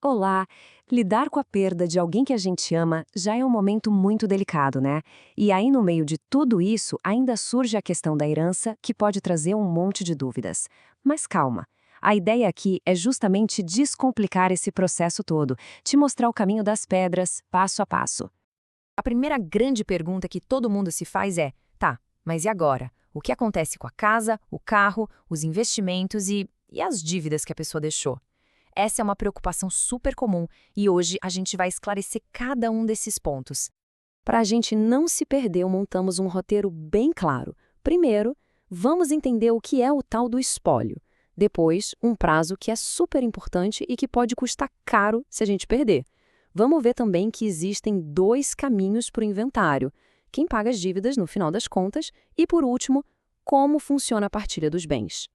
Olá! Lidar com a perda de alguém que a gente ama já é um momento muito delicado, né? E aí, no meio de tudo isso, ainda surge a questão da herança, que pode trazer um monte de dúvidas. Mas calma! A ideia aqui é justamente descomplicar esse processo todo, te mostrar o caminho das pedras, passo a passo. A primeira grande pergunta que todo mundo se faz é: tá, mas e agora? O que acontece com a casa, o carro, os investimentos e as dívidas que a pessoa deixou? Essa é uma preocupação super comum e hoje a gente vai esclarecer cada um desses pontos. Para a gente não se perder, montamos um roteiro bem claro. Primeiro, vamos entender o que é o tal do espólio. Depois, um prazo que é super importante e que pode custar caro se a gente perder. Vamos ver também que existem dois caminhos para o inventário: quem paga as dívidas no final das contas e, por último, como funciona a partilha dos bens.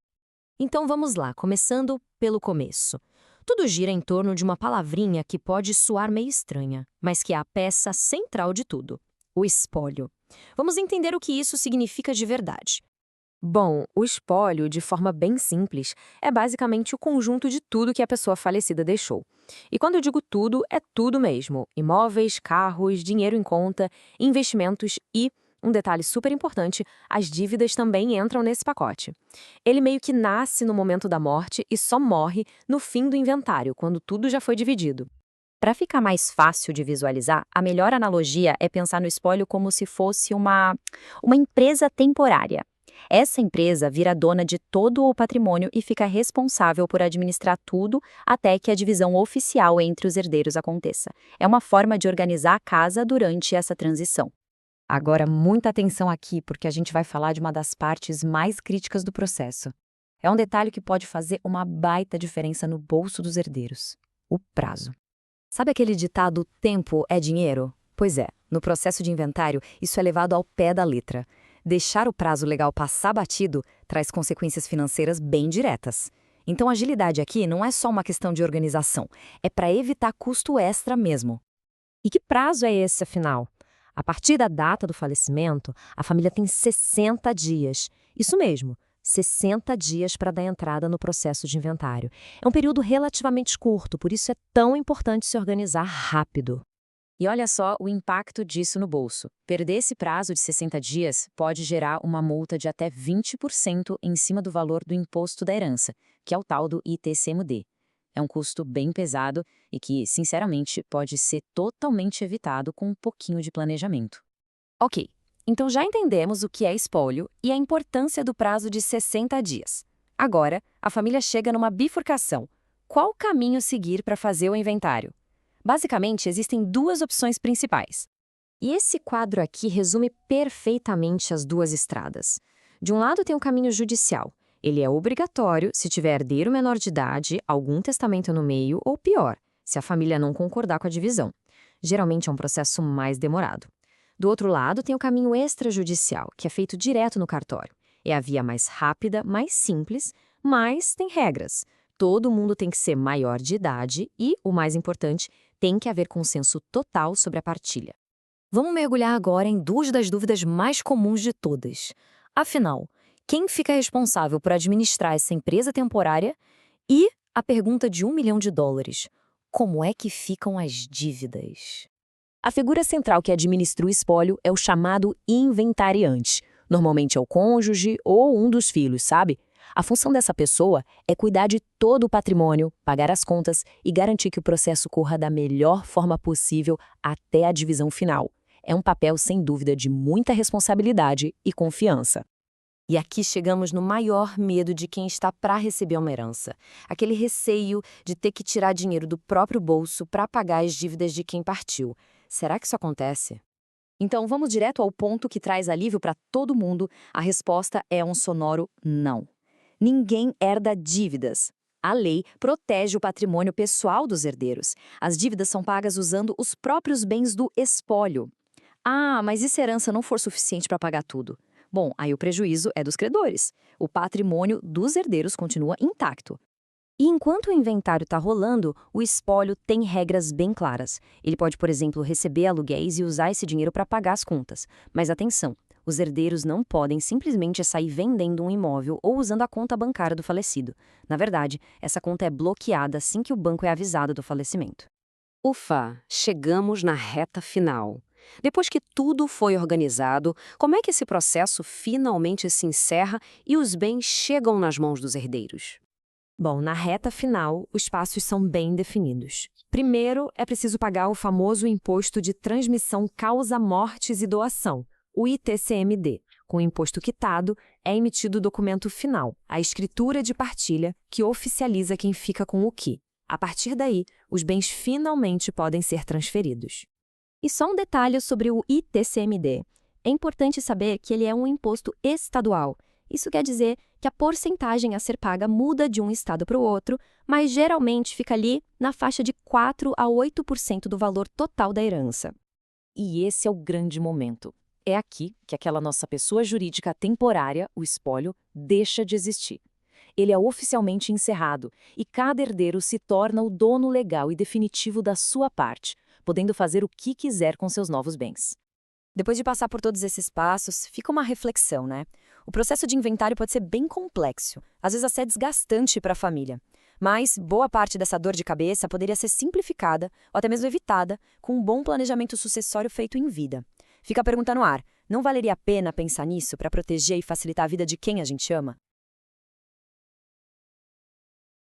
Então vamos lá, começando pelo começo. Tudo gira em torno de uma palavrinha que pode soar meio estranha, mas que é a peça central de tudo: o espólio. Vamos entender o que isso significa de verdade. Bom, o espólio, de forma bem simples, é basicamente o conjunto de tudo que a pessoa falecida deixou. E quando eu digo tudo, é tudo mesmo: imóveis, carros, dinheiro em conta, investimentos e, um detalhe super importante, as dívidas também entram nesse pacote. Ele meio que nasce no momento da morte e só morre no fim do inventário, quando tudo já foi dividido. Para ficar mais fácil de visualizar, a melhor analogia é pensar no espólio como se fosse uma empresa temporária. Essa empresa vira dona de todo o patrimônio e fica responsável por administrar tudo até que a divisão oficial entre os herdeiros aconteça. É uma forma de organizar a casa durante essa transição. Agora, muita atenção aqui, porque a gente vai falar de uma das partes mais críticas do processo. É um detalhe que pode fazer uma baita diferença no bolso dos herdeiros: o prazo. Sabe aquele ditado "tempo é dinheiro"? Pois é, no processo de inventário, isso é levado ao pé da letra. Deixar o prazo legal passar batido traz consequências financeiras bem diretas. Então, agilidade aqui não é só uma questão de organização, é para evitar custo extra mesmo. E que prazo é esse, afinal? A partir da data do falecimento, a família tem 60 dias. Isso mesmo, 60 dias para dar entrada no processo de inventário. É um período relativamente curto, por isso é tão importante se organizar rápido. E olha só o impacto disso no bolso. Perder esse prazo de 60 dias pode gerar uma multa de até 20% em cima do valor do imposto da herança, que é o tal do ITCMD. É um custo bem pesado e que, sinceramente, pode ser totalmente evitado com um pouquinho de planejamento. Ok, então já entendemos o que é espólio e a importância do prazo de 60 dias. Agora, a família chega numa bifurcação. Qual caminho seguir para fazer o inventário? Basicamente, existem duas opções principais. E esse quadro aqui resume perfeitamente as duas estradas. De um lado tem o caminho judicial. Ele é obrigatório se tiver herdeiro menor de idade, algum testamento no meio ou, pior, se a família não concordar com a divisão. Geralmente é um processo mais demorado. Do outro lado tem o caminho extrajudicial, que é feito direto no cartório. É a via mais rápida, mais simples, mas tem regras. Todo mundo tem que ser maior de idade e, o mais importante, tem que haver consenso total sobre a partilha. Vamos mergulhar agora em duas das dúvidas mais comuns de todas. Afinal, quem fica responsável por administrar essa empresa temporária? E a pergunta de US$ 1 milhão: como é que ficam as dívidas? A figura central que administra o espólio é o chamado inventariante. Normalmente é o cônjuge ou um dos filhos, sabe? A função dessa pessoa é cuidar de todo o patrimônio, pagar as contas e garantir que o processo corra da melhor forma possível até a divisão final. É um papel, sem dúvida, de muita responsabilidade e confiança. E aqui chegamos no maior medo de quem está para receber uma herança. Aquele receio de ter que tirar dinheiro do próprio bolso para pagar as dívidas de quem partiu. Será que isso acontece? Então vamos direto ao ponto que traz alívio para todo mundo. A resposta é um sonoro não. Ninguém herda dívidas. A lei protege o patrimônio pessoal dos herdeiros. As dívidas são pagas usando os próprios bens do espólio. Ah, mas e se a herança não for suficiente para pagar tudo? Bom, aí o prejuízo é dos credores. O patrimônio dos herdeiros continua intacto. E enquanto o inventário está rolando, o espólio tem regras bem claras. Ele pode, por exemplo, receber aluguéis e usar esse dinheiro para pagar as contas. Mas atenção! Os herdeiros não podem simplesmente sair vendendo um imóvel ou usando a conta bancária do falecido. Na verdade, essa conta é bloqueada assim que o banco é avisado do falecimento. Ufa, chegamos na reta final. Depois que tudo foi organizado, como é que esse processo finalmente se encerra e os bens chegam nas mãos dos herdeiros? Bom, na reta final, os passos são bem definidos. Primeiro, é preciso pagar o famoso Imposto de Transmissão Causa-Mortes e Doação, o ITCMD. Com o imposto quitado, é emitido o documento final, a escritura de partilha, que oficializa quem fica com o quê. A partir daí, os bens finalmente podem ser transferidos. E só um detalhe sobre o ITCMD. É importante saber que ele é um imposto estadual. Isso quer dizer que a porcentagem a ser paga muda de um estado para o outro, mas geralmente fica ali na faixa de 4 a 8% do valor total da herança. E esse é o grande momento. É aqui que aquela nossa pessoa jurídica temporária, o espólio, deixa de existir. Ele é oficialmente encerrado e cada herdeiro se torna o dono legal e definitivo da sua parte, podendo fazer o que quiser com seus novos bens. Depois de passar por todos esses passos, fica uma reflexão, né? O processo de inventário pode ser bem complexo, às vezes até desgastante para a família. Mas boa parte dessa dor de cabeça poderia ser simplificada ou até mesmo evitada com um bom planejamento sucessório feito em vida. Fica a pergunta no ar, não valeria a pena pensar nisso para proteger e facilitar a vida de quem a gente ama?